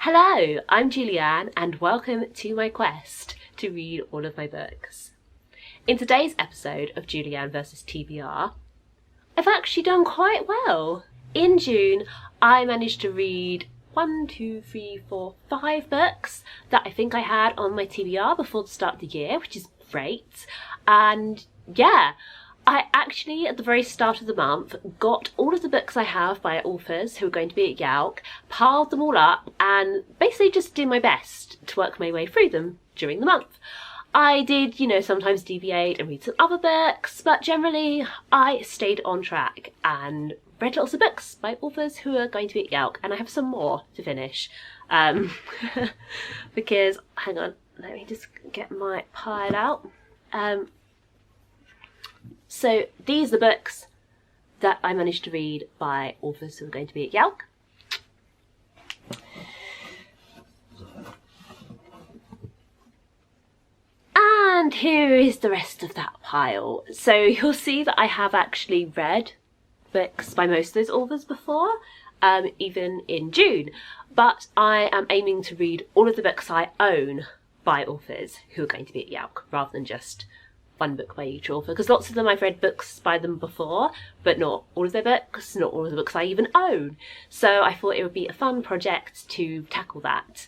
Hello, I'm Julianne and welcome to my quest to read all of my books. In today's episode of Julianne vs TBR, I've actually done quite well. In June, I managed to read 5 books that I think I had on my TBR before the start of the year, which is great. And yeah, I actually, at the very start of the month, got all of the books I have by authors who are going to be at Yalc, piled them all up, and basically just did my best to work my way through them during the month. I did, sometimes deviate and read some other books, but generally I stayed on track and read lots of books by authors who are going to be at Yalc, and I have some more to finish. Because, hang on, let me just get my pile out. So these are the books that I managed to read by authors who are going to be at Yalc. And here is the rest of that pile. So you'll see that I have actually read books by most of those authors before, even in June. But I am aiming to read all of the books I own by authors who are going to be at Yalc, rather than just one book by each author, because lots of them I've read books by them before, but not all of their books, not all of the books I even own. So I thought it would be a fun project to tackle that.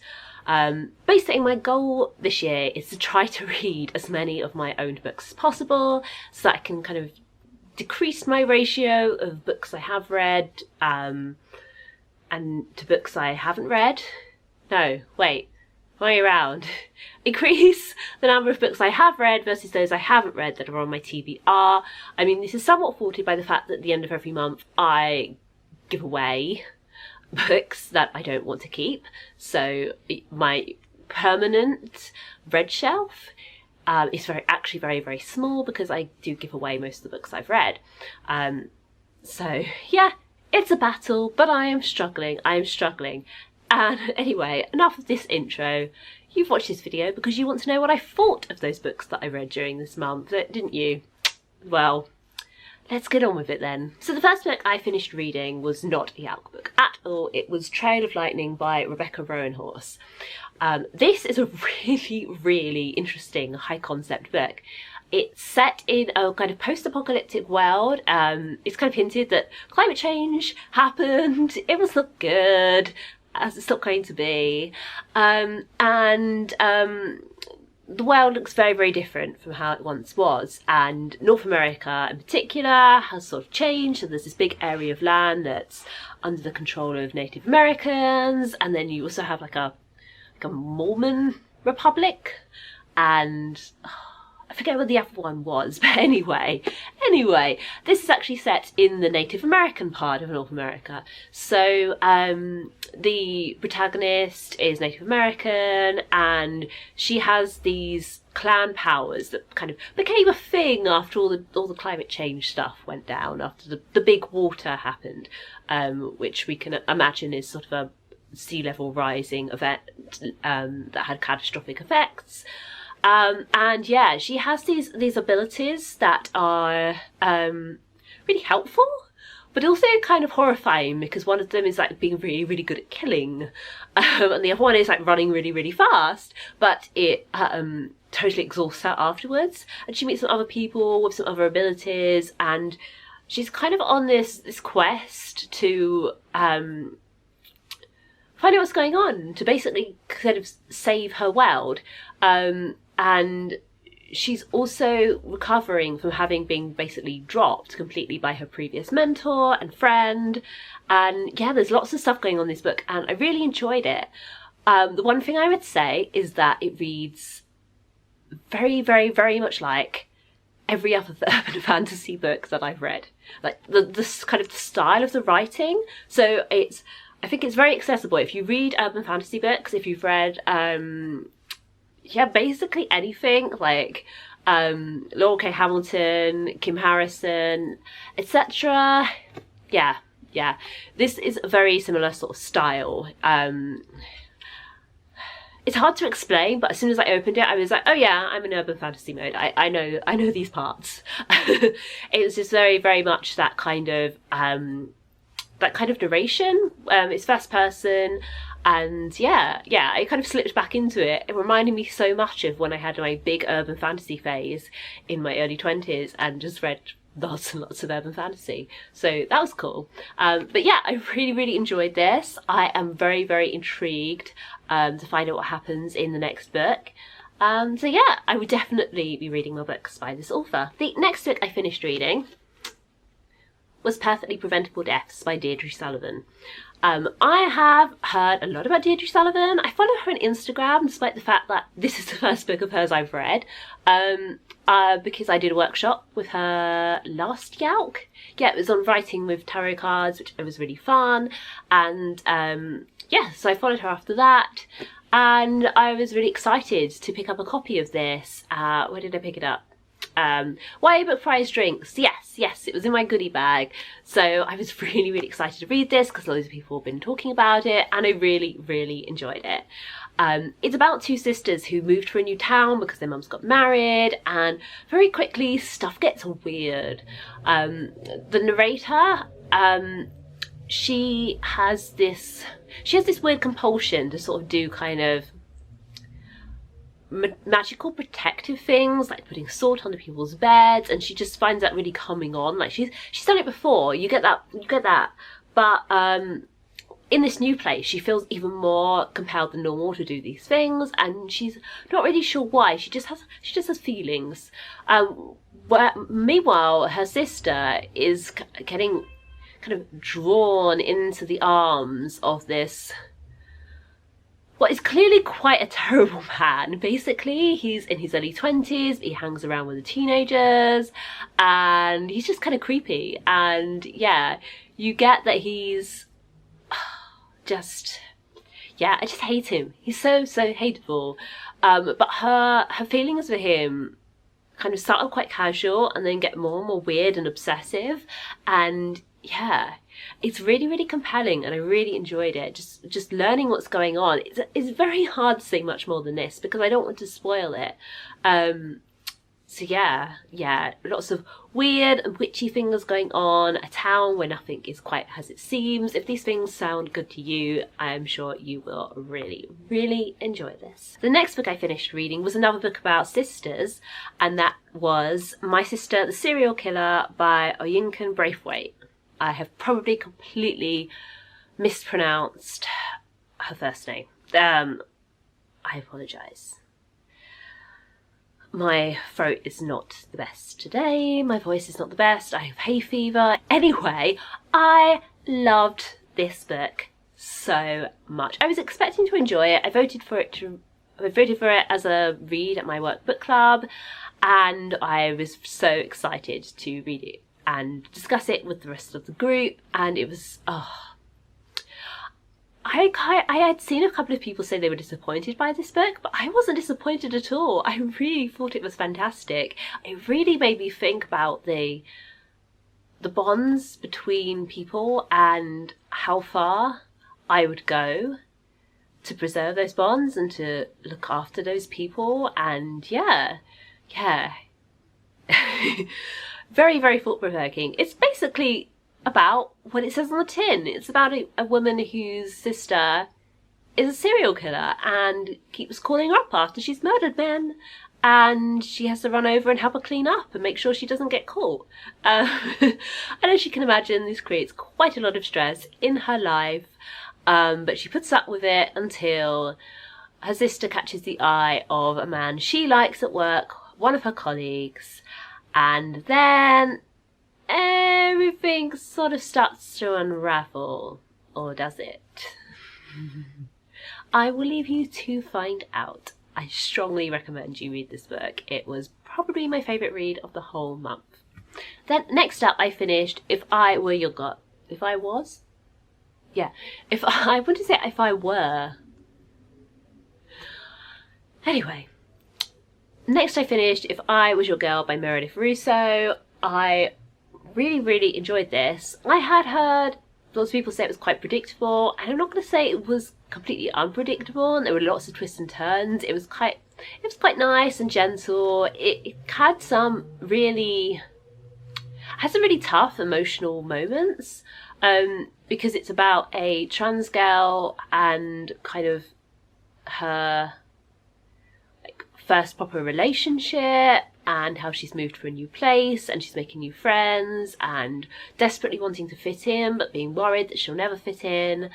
Basically my goal this year is to try to read as many of my owned books as possible, so that I can kind of decrease my ratio of books I have read and to books I haven't read. No, wait. Way around. Increase the number of books I have read versus those I haven't read that are on my TBR. I mean, this is somewhat thwarted by the fact that at the end of every month I give away books that I don't want to keep. So my permanent read shelf is actually very small, because I do give away most of the books I've read. So yeah, it's a battle, but I am struggling. And anyway, enough of this intro. You've watched this video because you want to know what I thought of those books that I read during this month, didn't you? Well, let's get on with it then. So the first book I finished reading was not a Yalc book at all. It was Trail of Lightning by Rebecca Roanhorse. This is a really interesting high concept book. It's set in a kind of post-apocalyptic world. It's kind of hinted that climate change happened. It was not good, as it's not going to be. The world looks very different from how it once was, and North America in particular has sort of changed. So there's this big area of land that's under the control of Native Americans, and then you also have like a Mormon republic, and I forget what the other one was, but anyway, this is actually set in the Native American part of North America. So the protagonist is Native American, and she has these clan powers that kind of became a thing after all the climate change stuff went down, after the big water happened, which we can imagine is sort of a sea level rising event that had catastrophic effects. And yeah, she has these abilities that are really helpful, but also kind of horrifying, because one of them is like being really good at killing, and the other one is like running really fast, but it totally exhausts her afterwards. And she meets some other people with some other abilities, and she's kind of on this quest to find out what's going on, to basically kind of save her world. And she's also recovering from having been basically dropped completely by her previous mentor and friend. And yeah, there's lots of stuff going on in this book, and I really enjoyed it. The one thing I would say is that it reads very much like every other urban fantasy book that I've read. Like the kind of style of the writing. So I think it's very accessible. If you read urban fantasy books, if you've read basically anything like Laura K. Hamilton, Kim Harrison, etc. Yeah. This is a very similar sort of style. It's hard to explain, but as soon as I opened it, I was like, oh yeah, I'm in urban fantasy mode. I know these parts. It was just very much that kind of narration. It's first person. And yeah, I kind of slipped back into it. It reminded me so much of when I had my big urban fantasy phase in my early 20s and just read lots and lots of urban fantasy. So that was cool. But yeah, I really enjoyed this. I am very intrigued to find out what happens in the next book. So yeah, I would definitely be reading more books by this author. The next book I finished reading was Perfectly Preventable Deaths by Deirdre Sullivan. I have heard a lot about Deirdre Sullivan. I follow her on Instagram, despite the fact that this is the first book of hers I've read, because I did a workshop with her last Yauk. Yeah, it was on writing with tarot cards, which was really fun, and yeah, so I followed her after that, and I was really excited to pick up a copy of this. Where did I pick it up? YA Book Prize Drinks. Yes, it was in my goodie bag. So I was really excited to read this because loads of people have been talking about it, and I really enjoyed it. It's about two sisters who moved to a new town because their mums got married, and very quickly stuff gets weird. The narrator, she has this weird compulsion to sort of do kind of magical protective things, like putting salt under people's beds, and she just finds that really coming on. Like she's done it before, you get that, but in this new place she feels even more compelled than normal to do these things, and she's not really sure why. She just has feelings. Meanwhile, her sister is getting kind of drawn into the arms of this, what is clearly quite a terrible man. Basically, he's in his early 20s, he hangs around with the teenagers, and he's just kind of creepy. And yeah, you get that he's just, yeah, I just hate him. He's so hateable. But her feelings for him kind of start off quite casual and then get more and more weird and obsessive. And yeah, it's really compelling, and I really enjoyed it. Just learning what's going on. It's very hard to say much more than this because I don't want to spoil it. So yeah, lots of weird and witchy things going on, a town where nothing is quite as it seems. If these things sound good to you, I'm sure you will really enjoy this. The next book I finished reading was another book about sisters, and that was My Sister the Serial Killer by Oyinkan Braithwaite. I have probably completely mispronounced her first name. I apologise. My throat is not the best today. My voice is not the best. I have hay fever. Anyway, I loved this book so much. I was expecting to enjoy it. I voted for it as a read at my work book club, and I was so excited to read it and discuss it with the rest of the group. And it was, I had seen a couple of people say they were disappointed by this book, but I wasn't disappointed at all. I really thought it was fantastic. It really made me think about the bonds between people and how far I would go to preserve those bonds and to look after those people. And yeah. Very thought-provoking. It's basically about what it says on the tin. It's about a woman whose sister is a serial killer and keeps calling her up after she's murdered men, and she has to run over and help her clean up and make sure she doesn't get caught. And as you can imagine, this creates quite a lot of stress in her life, but she puts up with it until her sister catches the eye of a man she likes at work, one of her colleagues, and then everything sort of starts to unravel. Or does it? I will leave you to find out. I strongly recommend you read this book. It was probably my favourite read of the whole month. Then next up I finished If I Were Your God. If I was? Yeah. If I were. Anyway. Next I finished If I Was Your Girl by Meredith Russo. I really enjoyed this. I had heard lots of people say it was quite predictable, and I'm not going to say it was completely unpredictable, and there were lots of twists and turns. It was quite nice and gentle. It had some really tough emotional moments, because it's about a trans girl and kind of her like first proper relationship, and how she's moved to a new place and she's making new friends and desperately wanting to fit in but being worried that she'll never fit in.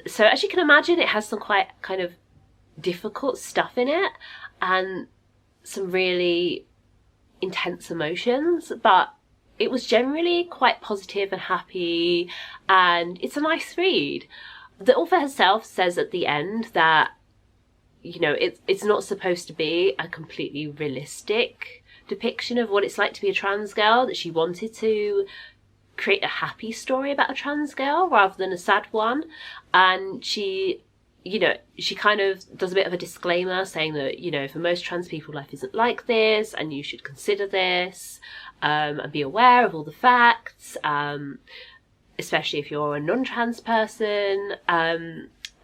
So as you can imagine, it has some quite kind of difficult stuff in it and some really intense emotions, but it was generally quite positive and happy, and it's a nice read. The author herself says at the end that, you know, it's not supposed to be a completely realistic depiction of what it's like to be a trans girl, that she wanted to create a happy story about a trans girl rather than a sad one. And she, you know, she kind of does a bit of a disclaimer saying that, you know, for most trans people life isn't like this and you should consider this and be aware of all the facts, especially if you're a non-trans person.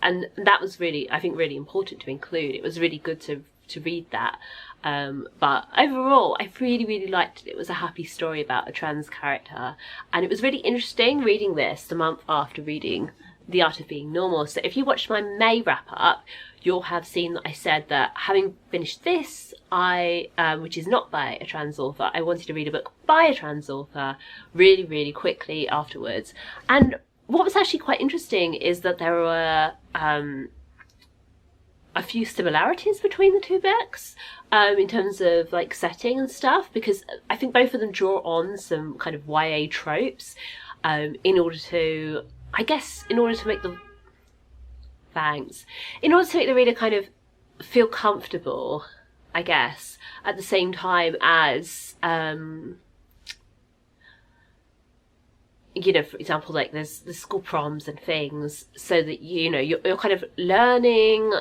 And that was really, I think, really important to include. It was really good to read that. But overall, I really, really liked it. It was a happy story about a trans character. And it was really interesting reading this the month after reading The Art of Being Normal. So if you watched my May wrap-up, you'll have seen that I said that having finished this, which is not by a trans author, I wanted to read a book by a trans author really, really quickly afterwards. And what was actually quite interesting is that there were a few similarities between the two books in terms of like setting and stuff, because I think both of them draw on some kind of YA tropes in order to make the reader kind of feel comfortable, I guess, at the same time as you know, for example, like there's the school proms and things, so that, you know, you're kind of learning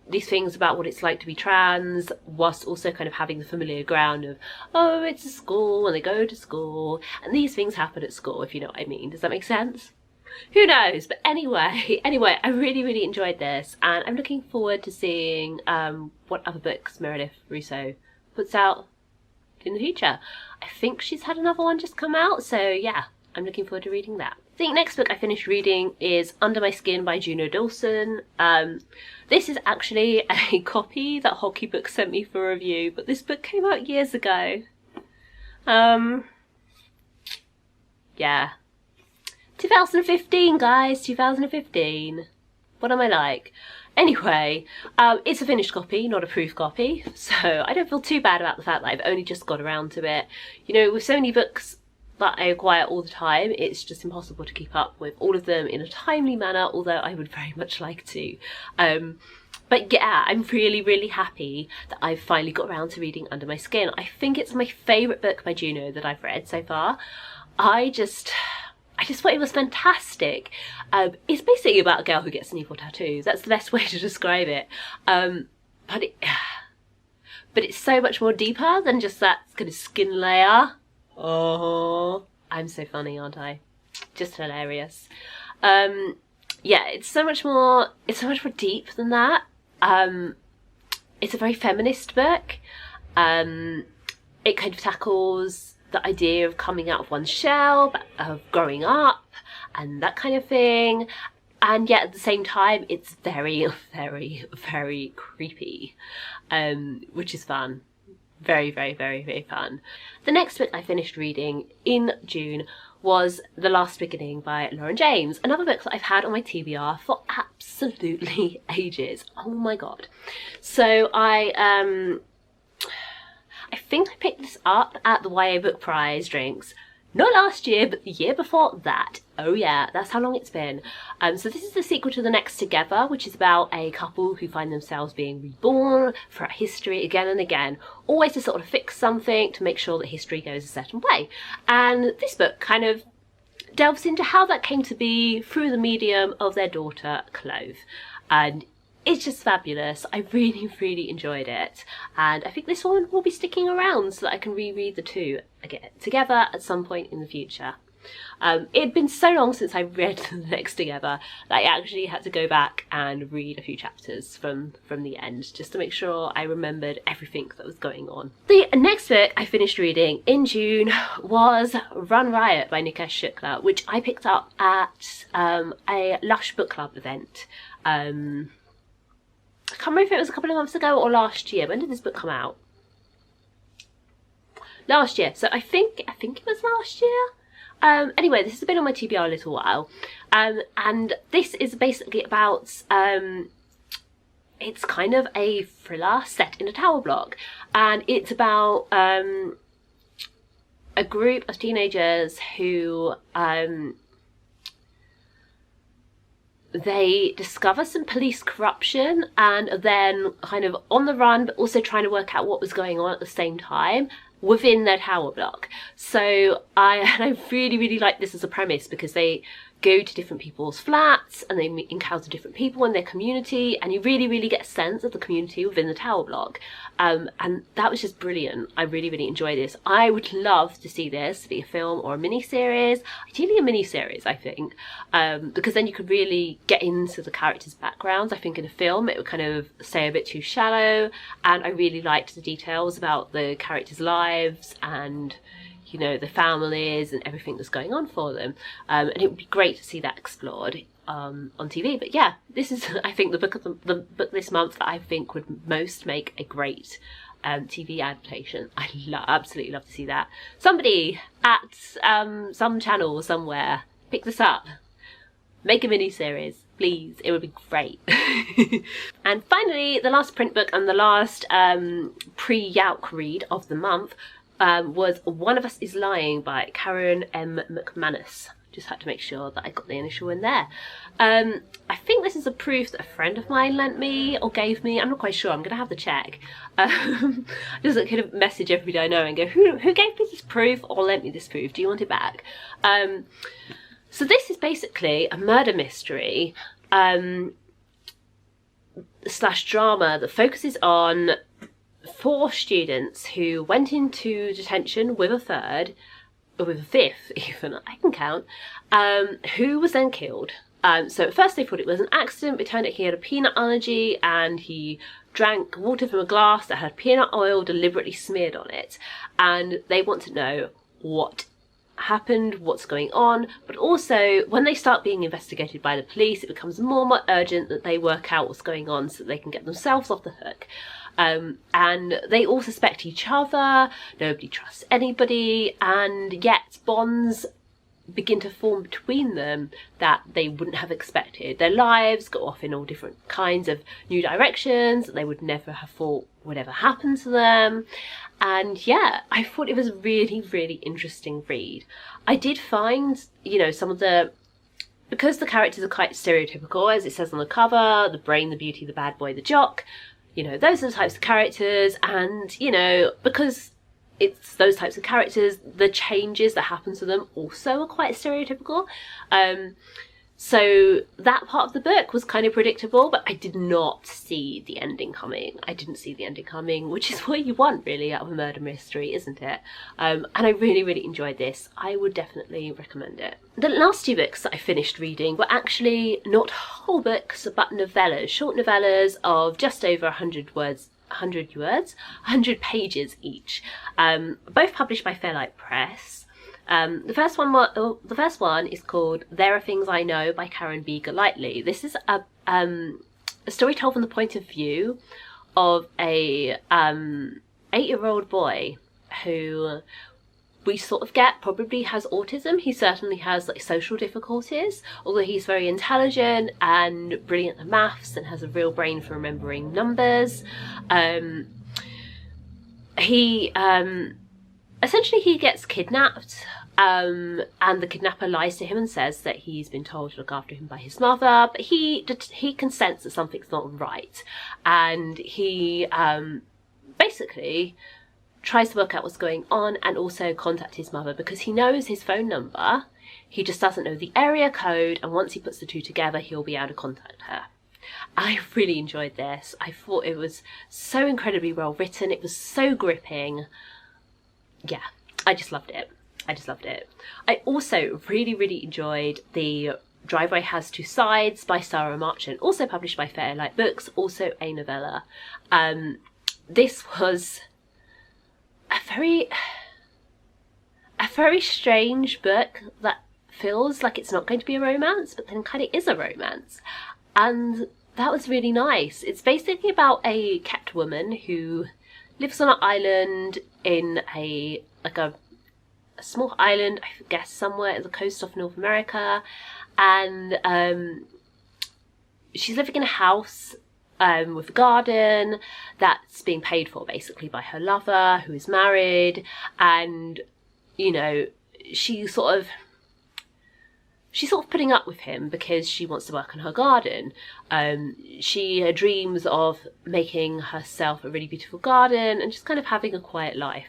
these things about what it's like to be trans, whilst also kind of having the familiar ground of, oh, it's a school and they go to school and these things happen at school, if you know what I mean. Does that make sense? Who knows? But anyway, I really, really enjoyed this, and I'm looking forward to seeing what other books Meredith Russo puts out in the future. I think she's had another one just come out, so yeah, I'm looking forward to reading that. The next book I finished reading is Under My Skin by Juno Dawson. This is actually a copy that Hockey Books sent me for review, but this book came out years ago. Yeah. 2015, guys, 2015. What am I like? Anyway, it's a finished copy, not a proof copy, so I don't feel too bad about the fact that I've only just got around to it. You know, with so many books that I acquire all the time, it's just impossible to keep up with all of them in a timely manner, although I would very much like to. But yeah, I'm really, really happy that I've finally got around to reading Under My Skin. I think it's my favourite book by Juno that I've read so far. I just thought it was fantastic. It's basically about a girl who gets an evil tattoo. That's the best way to describe it. But it's so much more deeper than just that kind of skin layer. Oh, I'm so funny, aren't I? Just hilarious. Yeah, it's so much more deep than that. It's a very feminist book. It kind of tackles the idea of coming out of one's shell, of growing up, and that kind of thing. And yet at the same time, it's very, very, very creepy, which is fun. Very, very, very, very fun. The next book I finished reading in June was The Last Beginning by Lauren James, another book that I've had on my TBR for absolutely ages. Oh my god. So I think I picked this up at the YA Book Prize drinks. Not last year, but the year before that. Oh yeah, that's how long it's been. So this is the sequel to The Next Together, which is about a couple who find themselves being reborn throughout history again and again, always to sort of fix something, to make sure that history goes a certain way. And this book kind of delves into how that came to be through the medium of their daughter, Clove. And it's just fabulous. I really, really enjoyed it. And I think this one will be sticking around so that I can reread the two again together at some point in the future. It had been so long since I read the next thing ever that I actually had to go back and read a few chapters from the end just to make sure I remembered everything that was going on. The next book I finished reading in June was Run Riot by Nikesh Shukla, which I picked up at a Lush book club event. I can't remember if it was a couple of months ago or last year. When did this book come out? Last year. So I think it was last year. Anyway, this has been on my TBR a little while, and this is basically about, it's kind of a thriller set in a tower block, and it's about a group of teenagers who they discover some police corruption and are then kind of on the run, but also trying to work out what was going on at the same time within their tower block. So I really, really like this as a premise, because they go to different people's flats and they encounter different people in their community, and you really, really get a sense of the community within the tower block. And that was just brilliant. I really, really enjoyed this. I would love to see this be a film or a mini-series, ideally a mini-series, I think, because then you could really get into the characters' backgrounds. I think in a film it would kind of stay a bit too shallow, and I really liked the details about the characters' lives and, you know, the families and everything that's going on for them, and it would be great to see that explored on TV. But yeah, this is, I think, the book this month that I think would most make a great TV adaptation. I absolutely love to see that. Somebody at some channel somewhere, pick this up, make a mini-series, please. It would be great. And finally, the last print book and the last pre-Yauk read of the month was One of Us is Lying by Karen M. McManus. Just had to make sure that I got the initial in there. I think this is a proof that a friend of mine lent me or gave me. I'm not quite sure. I'm going to have to check. Just kind of message everybody I know and go, who gave me this proof or lent me this proof? Do you want it back? So this is basically a murder mystery slash drama that focuses on 4 students who went into detention with a fifth even, I can count, who was then killed. So at first they thought it was an accident, but it turned out he had a peanut allergy and he drank water from a glass that had peanut oil deliberately smeared on it. And they want to know what happened, what's going on, but also when they start being investigated by the police, it becomes more and more urgent that they work out what's going on so that they can get themselves off the hook. And they all suspect each other, nobody trusts anybody, and yet bonds begin to form between them that they wouldn't have expected. Their lives go off in all different kinds of new directions that they would never have thought would ever happen to them. And yeah, I thought it was a really, really interesting read. I did find, you know, some of the, because the characters are quite stereotypical, as it says on the cover, the brain, the beauty, the bad boy, the jock, you know, those are the types of characters. And, you know, because it's those types of characters, the changes that happen to them also are quite stereotypical. So that part of the book was kind of predictable, but I did not see the ending coming. I didn't see the ending coming, which is what you want really out of a murder mystery, isn't it? And I really, really enjoyed this. I would definitely recommend it. The last 2 books that I finished reading were actually not whole books, but novellas, short novellas of just over 100 pages each, both published by Fairlight Press. The first one is called There Are Things I Know by Karen B. Golightly. This is a story told from the point of view of a 8-year-old boy who we sort of get probably has autism. He certainly has like social difficulties, although he's very intelligent and brilliant at maths and has a real brain for remembering numbers. Essentially he gets kidnapped, and the kidnapper lies to him and says that he's been told to look after him by his mother, but he can sense that something's not right, and he basically tries to work out what's going on and also contact his mother because he knows his phone number, he just doesn't know the area code, and once he puts the 2 together he'll be able to contact her. I really enjoyed this. I thought it was so incredibly well written, it was so gripping. Yeah, I just loved it. I just loved it. I also really enjoyed The Driveway Has Two Sides by Sarra Manning, also published by Fairlight Books, also a novella. This was a very strange book that feels like it's not going to be a romance, but then kind of is a romance. And that was really nice. It's basically about a cat woman who lives on an island in a small island, I guess somewhere at the coast of North America, and she's living in a house with a garden that's being paid for basically by her lover, who is married, and you know, she's sort of putting up with him because she wants to work on her garden. She dreams of making herself a really beautiful garden and just kind of having a quiet life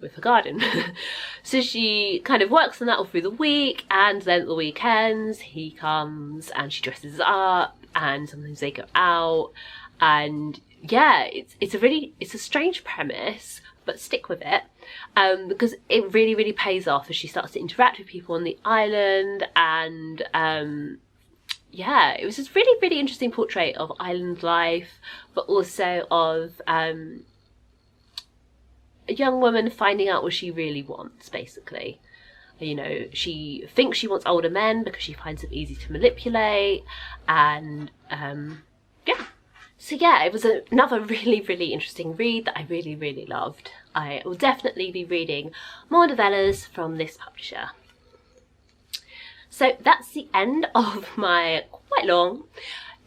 with her garden. So she kind of works on that all through the week, and then at the weekends he comes and she dresses up, and sometimes they go out, and yeah, it's a strange premise, but stick with it, because it really pays off as she starts to interact with people on the island. And yeah, it was just really interesting portrait of island life, but also of a young woman finding out what she really wants, basically. You know, she thinks she wants older men because she finds them easy to manipulate, and yeah. So yeah, it was another really interesting read that I really loved. I will definitely be reading more novellas from this publisher. So that's the end of my quite long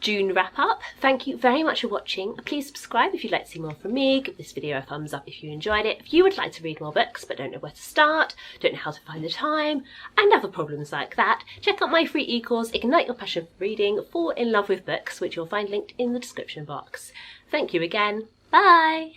June wrap up. Thank you very much for watching. Please subscribe if you'd like to see more from me. Give this video a thumbs up if you enjoyed it. If you would like to read more books but don't know where to start, don't know how to find the time, and other problems like that, check out my free e-course, Ignite Your Passion for Reading, Fall in Love with Books, which you'll find linked in the description box. Thank you again. Bye!